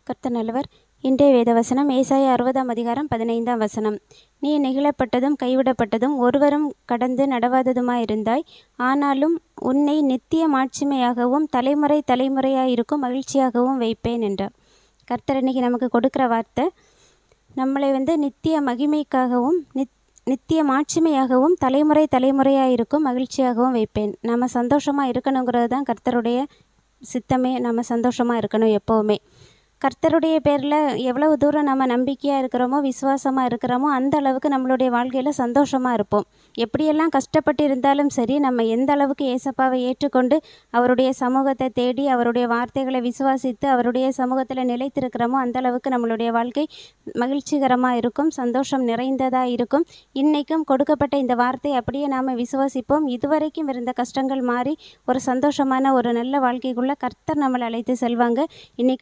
கர்த்தர் நல்லவர். இன்றைய வேதவசனம் ஏசாயா 60ஆம் அதிகாரம் 15ஆம் வசனம். நீ நெகிழப்பட்டதும் கைவிடப்பட்டதும் ஒருவரும் கடந்து நடவாததுமாயிருந்தாய். ஆனாலும் உன்னை நித்திய மாட்சிமையாகவும் தலைமுறை தலைமுறையாயிருக்கும் மகிழ்ச்சியாகவும் வைப்பேன் என்றார். கர்த்தர் இன்னைக்கு நமக்கு கொடுக்குற வார்த்தை, நம்மளை நித்திய மகிமைக்காகவும் நித்திய மாட்சிமையாகவும் தலைமுறை தலைமுறையாயிருக்கும் மகிழ்ச்சியாகவும் வைப்பேன். நம்ம சந்தோஷமாக இருக்கணுங்கிறது தான் கர்த்தருடைய சித்தமே. நம்ம சந்தோஷமாக இருக்கணும் எப்போவுமே. கர்த்தருடைய பேரில் எவ்வளவு தூரம் நம்ம நம்பிக்கையாக இருக்கிறோமோ, விசுவாசமாக இருக்கிறோமோ, அந்த அளவுக்கு நம்மளுடைய வாழ்க்கையில் சந்தோஷமாக இருப்போம். எப்படியெல்லாம் கஷ்டப்பட்டு இருந்தாலும் சரி, நம்ம எந்த அளவுக்கு ஏசப்பாவை ஏற்றுக்கொண்டு அவருடைய சமூகத்தை தேடி அவருடைய வார்த்தைகளை விசுவாசித்து அவருடைய சமூகத்தில் நிலைத்திருக்கிறோமோ, அந்த அளவுக்கு நம்மளுடைய வாழ்க்கை மகிழ்ச்சிகரமாக இருக்கும், சந்தோஷம் நிறைந்ததாக இருக்கும். இன்றைக்கும் கொடுக்கப்பட்ட இந்த வார்த்தை அப்படியே நாம் விசுவாசிப்போம். இதுவரைக்கும் இருந்த கஷ்டங்கள் மாறி ஒரு சந்தோஷமான ஒரு நல்ல வாழ்க்கைக்குள்ளே கர்த்தர் நம்மளை அழைத்து செல்வாங்க. இன்றைக்கி